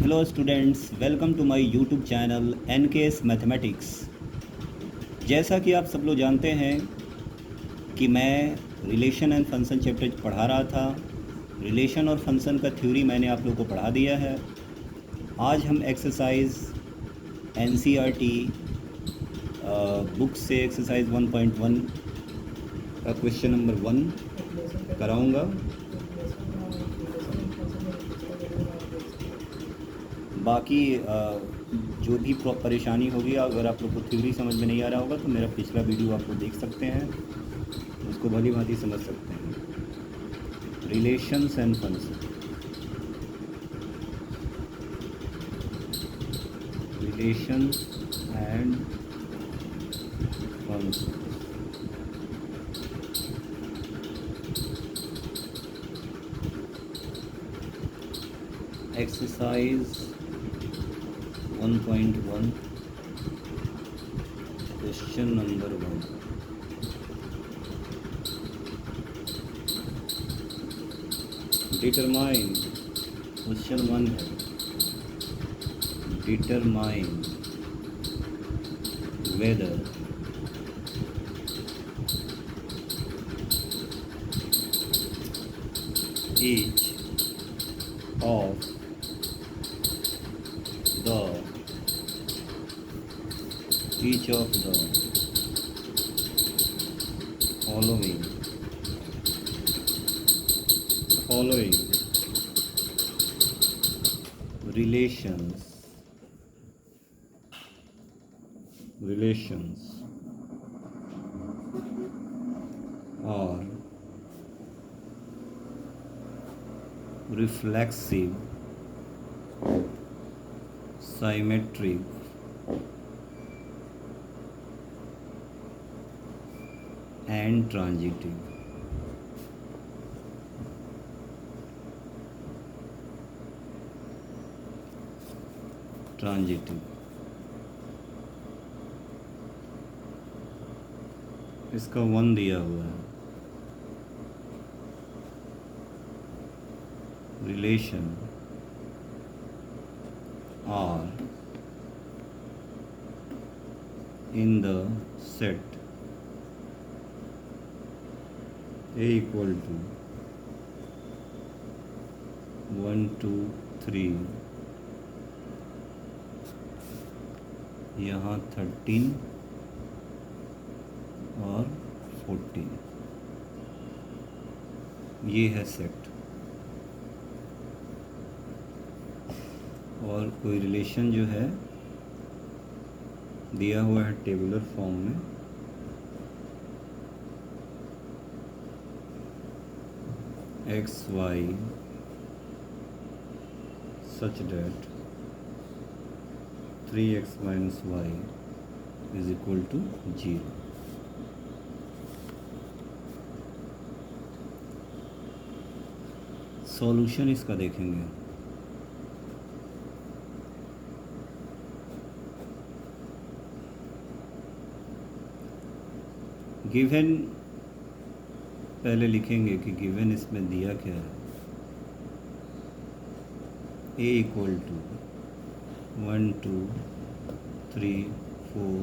Hello students, welcome to my YouTube channel NKS Mathematics। जैसा कि आप सब लोग जानते हैं कि मैं रिलेशन एंड फंक्शन चैप्टर पढ़ा रहा था। रिलेशन और फंक्शन का थ्योरी मैंने आप लोगों को पढ़ा दिया है। आज हम एक्सरसाइज NCERT बुक से एक्सरसाइज 1.1 का क्वेश्चन नंबर 1 कराऊंगा। बाकी जो भी परेशानी होगी, अगर आप लोग को थ्योरी समझ में नहीं आ रहा होगा तो मेरा पिछला वीडियो आप लोग देख सकते हैं, उसको भली भांति समझ सकते हैं। Relations and function, relations and function. Exercise 1.1 question number 1। Determine, question 1 है, determine whether each of the following relations are reflexive, symmetric, and transitive। इसका 1 दिया हुआ है। Relation R in the set A equal to 1 2 3, यहाँ 13 और 14, ये है set. और कोई रिलेशन जो है दिया हुआ है टेबुलर फॉर्म में, x y such that 3x minus y is equal to 0। Solution इसका देखेंगे। गिवन पहले लिखेंगे कि गिवन इसमें दिया क्या है। A equal to 1 2 3 4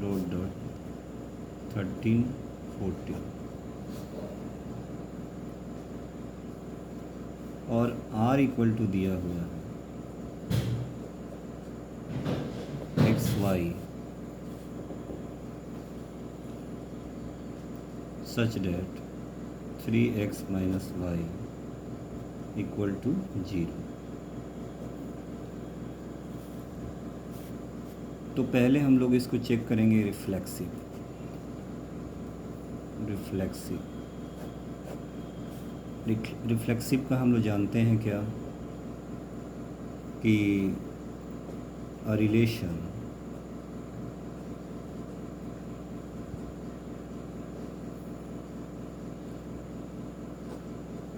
dot dot 13 14, और R इक्वल टू दिया हुआ है x y such that 3x minus y equal to 0। तो पहले हम लोग इसको चेक करेंगे रिफ्लेक्सिव। रिफ्लेक्सिव का हम लोग जानते हैं क्या कि a relation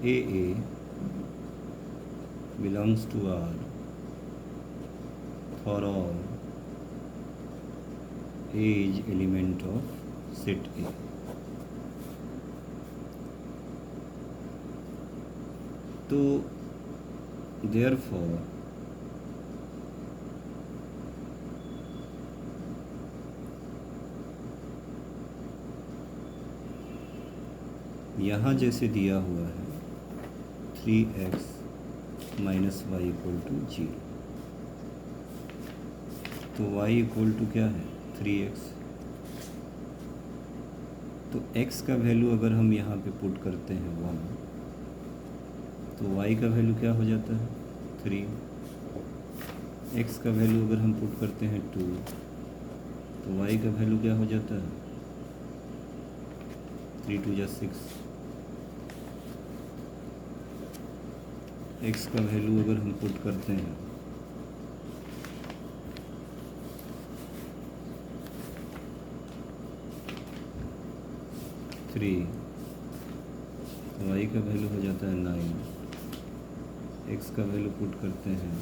AA belongs to R for all A is element of set A। तो therefore यहाँ जैसे दिया हुआ है 3x minus Y equal to 0, तो y इक्वल टू क्या है 3x। तो x का वैल्यू अगर हम यहाँ पे पुट करते हैं 1, तो y का वैल्यू क्या हो जाता है 3। x का वैल्यू अगर हम पुट करते हैं 2, तो y का वैल्यू क्या हो जाता है 3 2 जा 6। x का वैल्यू अगर हम पुट करते हैं 3, तो y का वैल्यू हो जाता है 9। x का वैल्यू पुट करते हैं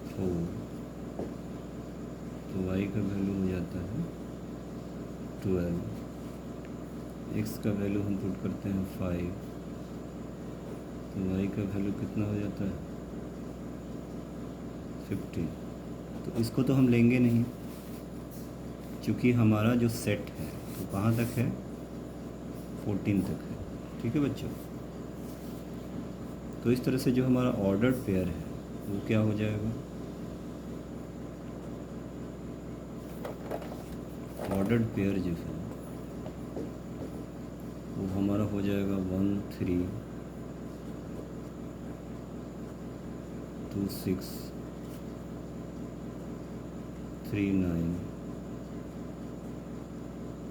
4, तो y का वैल्यू हो जाता है 12। x का वैल्यू हम पुट करते हैं 5, तो y का वैल्यू कितना हो जाता है 15। तो इसको तो हम लेंगे नहीं, क्योंकि हमारा जो सेट है तो कहाँ तक है 14 तक है। ठीक है बच्चों, तो इस तरह से जो हमारा ऑर्डर्ड पेयर है वो क्या हो जाएगा, ऑर्डर्ड पेयर जो है वो हमारा हो जाएगा 1 3 2 6 3 9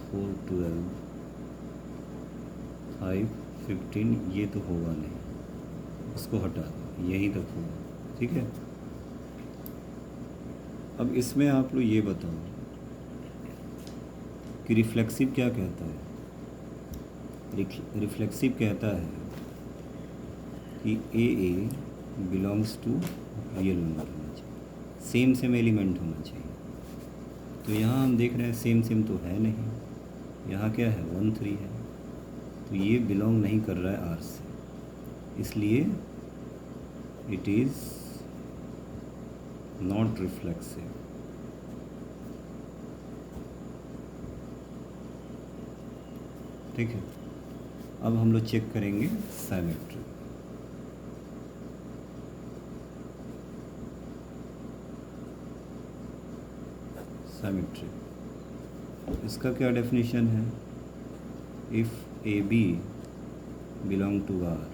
4 12 5 15। ये तो होगा नहीं, इसको हटा दो, यहीं तक होगा। ठीक है, अब इसमें आप लोग ये बताओ कि रिफ्लेक्सिव क्या कहता है। रिफ्लेक्सिव कहता है कि ए बिलोंग्स टू रियल नंबर होना चाहिए, सेम सेम एलिमेंट होना चाहिए। तो यहाँ हम देख रहे हैं सेम सेम तो है नहीं, यहाँ क्या है 1 3 है, तो ये बिलोंग नहीं कर रहा है R से, इसलिए इट इज़ नॉट रिफ्लेक्सिव। ठीक है, अब हम लोग चेक करेंगे सिमेट्री। सिमेट्री इसका क्या डेफिनेशन है, if A B belong to R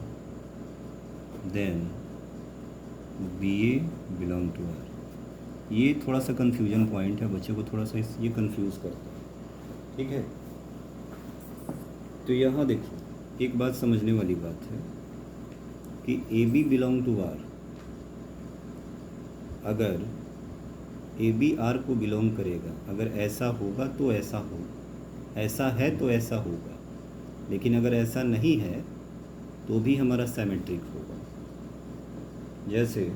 then B A belong to R. ये थोड़ा सा कन्फ्यूजन पॉइंट है, बच्चों को थोड़ा सा ये कंफ्यूज करता है। ठीक है, तो यहाँ देखिए एक बात समझने वाली बात है कि A B belong to R, अगर ए बी आर को बिलोंग करेगा, अगर ऐसा होगा तो ऐसा होगा, ऐसा है तो ऐसा होगा, लेकिन अगर ऐसा नहीं है तो भी हमारा सिमेट्रिक होगा। जैसे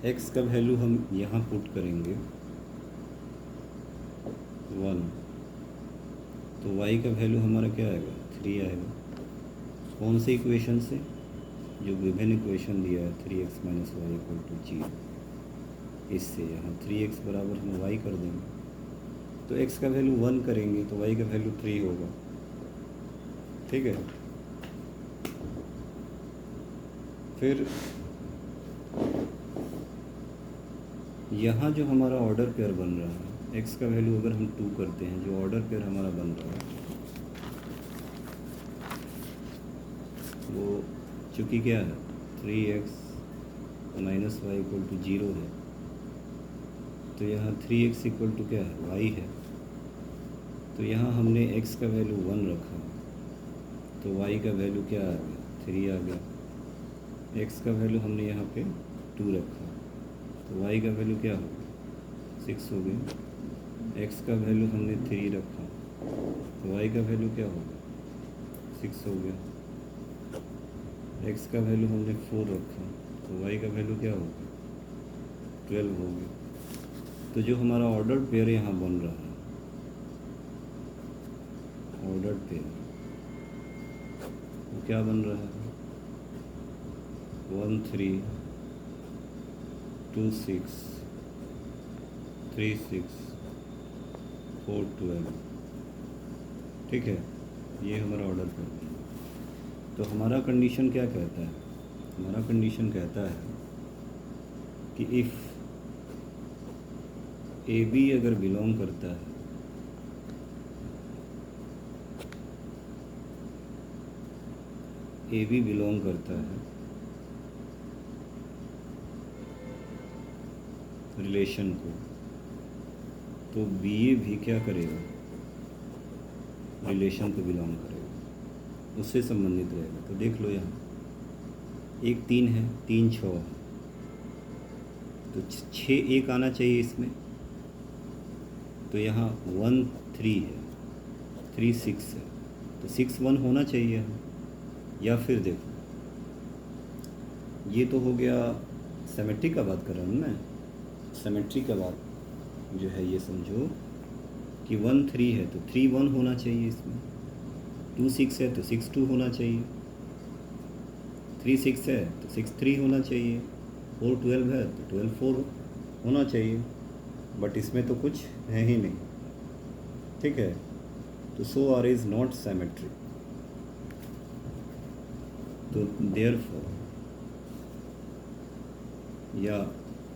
x का वैल्यू हम यहाँ पुट करेंगे 1, तो y का वैल्यू हमारा क्या आएगा 3 आएगा। कौन से इक्वेशन से, जो गिवन इक्वेशन दिया है 3x minus Y equal to 0, इससे यहाँ 3x बराबर हम y कर देंगे, तो x का वैल्यू 1 करेंगे तो y का वैल्यू 3 होगा। ठीक है, फिर यहाँ जो हमारा ऑर्डर पेयर बन रहा है, x का वैल्यू अगर हम 2 करते हैं, जो ऑर्डर पेयर हमारा बन रहा है वो चूँकि क्या है 3x minus Y equal to 0 है, तो यहाँ 3x इक्वल टू क्या है y है, तो यहाँ हमने x का वैल्यू 1 रखा, तो y का वैल्यू क्या आ गया 3 आ गया। x का वैल्यू हमने यहाँ पे 2 रखा, तो y का वैल्यू क्या हो गया 6 हो गया। x का वैल्यू हमने 3 रखा, तो y का वैल्यू क्या हो गया 6 हो गया। x का वैल्यू हमने 4 रखा, तो y का वैल्यू क्या हो गया 12 हो गया। तो जो हमारा ऑर्डर पेयर यहाँ बन रहा है, ऑर्डर पेयर वो क्या बन रहा है 1 3 2 6 3 6 4 12। ठीक है, ये हमारा ऑर्डर कर दिया। तो हमारा कंडीशन क्या कहता है? हमारा कंडीशन कहता है कि इफ़ ए बी अगर बिलोंग करता है, ए बी बिलोंग करता है रिलेशन को, तो बी ए भी क्या करेगा? रिलेशन को बिलोंग करेगा, उससे संबंधित रहेगा। तो देख लो यहाँ 1 3 है, 3 6 है, तो 6 1 आना चाहिए इसमें। तो यहाँ 1 3 है, 3 6 है, तो 6 1 होना चाहिए। या फिर देखो, ये तो हो गया सिमेट्री का बात कर रहा हूँ मैं। सिमेट्री का बात जो है ये समझो कि 1 3 है तो 3 1 होना चाहिए इसमें, 2 6 है तो 6 2 होना चाहिए, 3 6 है तो 6 3 होना चाहिए, 4 12 है तो 12 4 होना चाहिए। बट इसमें तो कुछ है ही नहीं। ठीक है, तो सो आर इज़ नॉट सिमेट्रिक। तो देयरफॉर, या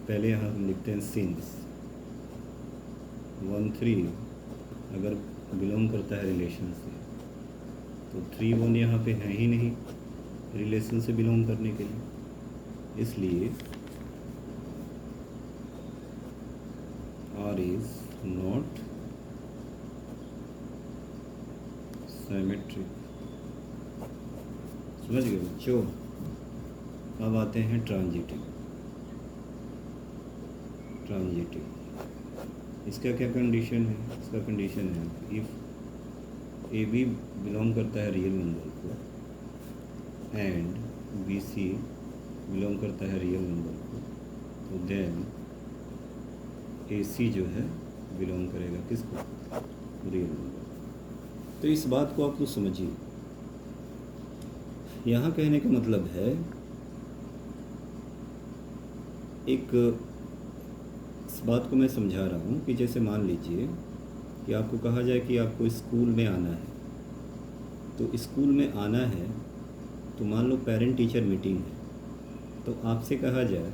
पहले यहाँ हम लिखते हैं सिंस 1 3 अगर बिलोंग करता है रिलेशन से, तो 3 1 यहाँ पे है ही नहीं रिलेशन से बिलोंग करने के लिए। इसलिए आर इज नॉट सिमेट्रिक। समझ गए बच्चों? अब आते हैं ट्रांजिटिव। इसका क्या कंडीशन है? इसका कंडीशन है इफ़ ए बी बिलोंग करता है रियल नंबर को एंड बी सी बिलोंग करता है रियल नंबर को, तो देन ए सी जो है बिलोंग करेगा किसको? Real number. तो इस बात को आप तो समझिए। यहाँ कहने का मतलब है, एक इस बात को मैं समझा रहा हूँ कि जैसे मान लीजिए कि आपको कहा जाए कि आपको स्कूल में आना है, तो स्कूल में आना है तो मान लो पेरेंट टीचर मीटिंग है, तो आपसे कहा जाए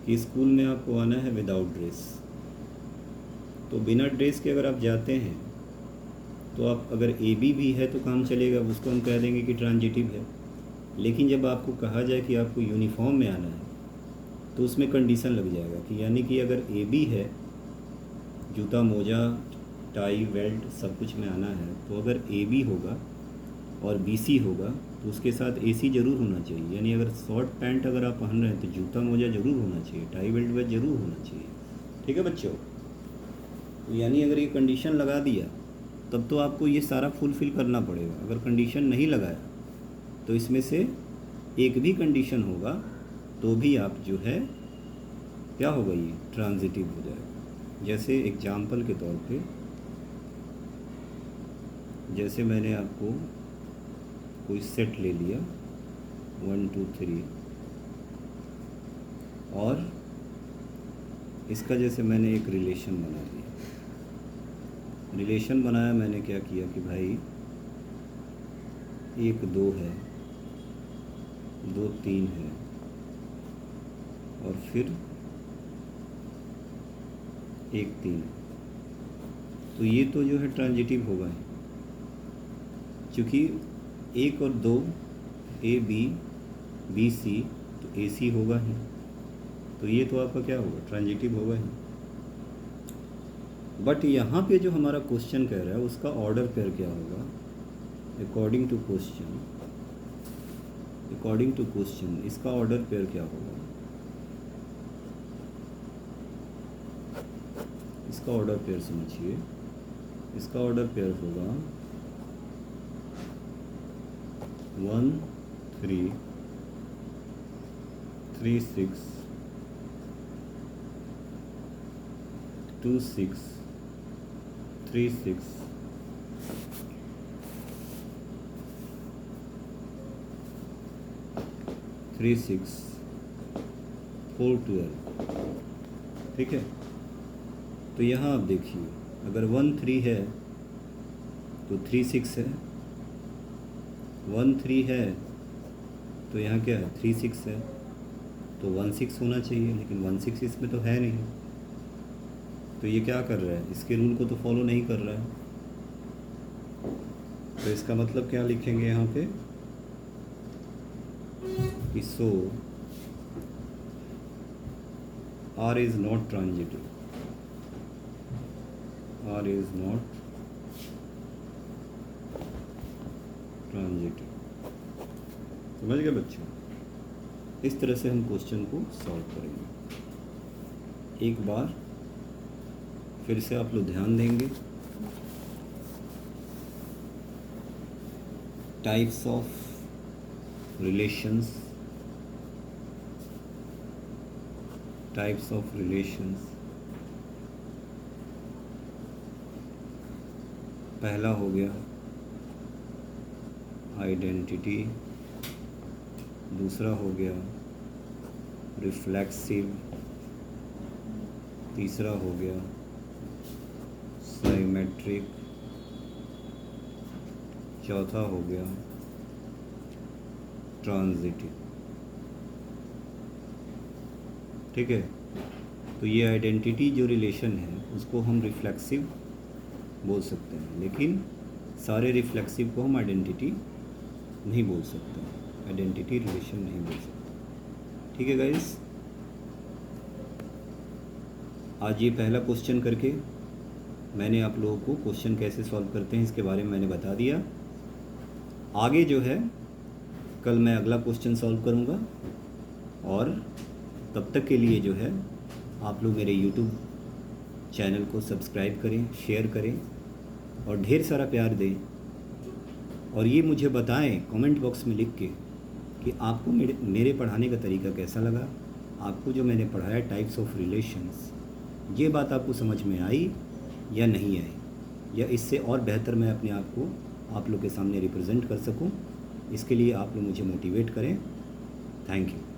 कि स्कूल में आपको आना है विदाउट ड्रेस, तो बिना ड्रेस के अगर आप जाते हैं तो आप, अगर ए बी भी है तो काम चलेगा, उसको हम कह देंगे कि ट्रांजिटिव है। लेकिन जब आपको कहा जाए कि आपको यूनिफॉर्म में आना है, तो उसमें कंडीशन लग जाएगा कि यानी कि अगर ए बी है, जूता मोजा टाई बेल्ट सब कुछ में आना है, तो अगर ए बी होगा और बी सी होगा तो उसके साथ ए सी ज़रूर होना चाहिए। यानी अगर शॉर्ट पैंट अगर आप पहन रहे हैं तो जूता मोजा ज़रूर होना चाहिए, टाई बेल्ट वेल्ट ज़रूर होना चाहिए। ठीक है बच्चों? तो यानी अगर ये कंडीशन लगा दिया तब तो आपको ये सारा फुलफ़िल करना पड़ेगा। अगर कंडीशन नहीं लगाया तो इसमें से एक भी कंडीशन होगा तो भी आप जो है क्या होगा, ये ट्रांजिटिव हो जाएगा। जैसे एग्जाम्पल के तौर पे, जैसे मैंने आपको कोई सेट ले लिया 1 2 3 और इसका जैसे मैंने एक रिलेशन बना लिया। रिलेशन बनाया, मैंने क्या किया कि भाई 1 2 है, 2 3 है और फिर 1 3। तो ये तो जो है ट्रांजिटिव होगा ही, क्योंकि 1 और 2 ए बी बी सी तो ए सी होगा ही, तो ये तो आपका क्या होगा? ट्रांजिटिव होगा ही। बट यहाँ पे जो हमारा क्वेश्चन कह रहा है उसका ऑर्डर पेयर क्या होगा? अकॉर्डिंग टू क्वेश्चन इसका ऑर्डर पेयर क्या होगा? इसका ऑर्डर पेयर समझिए। इसका ऑर्डर पेयर होगा 1 3 3 6 2 6 3 6 3 6 4 12, ठीक है। तो यहाँ आप देखिए, अगर 1 3 है तो 3 6 है, 1 3 है तो यहाँ क्या है 3 6 है, तो 1 6 होना चाहिए, लेकिन 1 6 इसमें तो है नहीं। तो ये क्या कर रहा है, इसके रूल को तो फॉलो नहीं कर रहा है। तो इसका मतलब क्या लिखेंगे यहाँ पे कि सो R is not transitive, R is not transitive। समझ गए बच्चों? इस तरह से हम क्वेश्चन को सॉल्व करेंगे। एक बार फिर से आप लोग ध्यान देंगे, types of relations, types of relations. पहला हो गया आइडेंटिटी, दूसरा हो गया रिफ्लेक्सिव, तीसरा हो गया साइमेट्रिक, चौथा हो गया ट्रांजिटिव, ठीक है। तो ये आइडेंटिटी जो रिलेशन है उसको हम रिफ्लेक्सिव बोल सकते हैं, लेकिन सारे रिफ्लेक्सिव को हम आइडेंटिटी नहीं बोल सकते, आइडेंटिटी रिलेशन नहीं बोल सकते, ठीक है गाइस। आज ये पहला क्वेश्चन करके मैंने आप लोगों को क्वेश्चन कैसे सॉल्व करते हैं इसके बारे में मैंने बता दिया। आगे जो है कल मैं अगला क्वेश्चन सॉल्व करूँगा, और तब तक के लिए जो है आप लोग मेरे YouTube चैनल को सब्सक्राइब करें, शेयर करें और ढेर सारा प्यार दें। और ये मुझे बताएं कमेंट बॉक्स में लिख के कि आपको मेरे पढ़ाने का तरीका कैसा लगा, आपको जो मैंने पढ़ाया टाइप्स ऑफ रिलेशंस, ये बात आपको समझ में आई या नहीं आई, या इससे और बेहतर मैं अपने आप को आप लोग के सामने रिप्रेजेंट कर सकूं। इसके लिए आप लोग मुझे मोटिवेट करें। Thank you.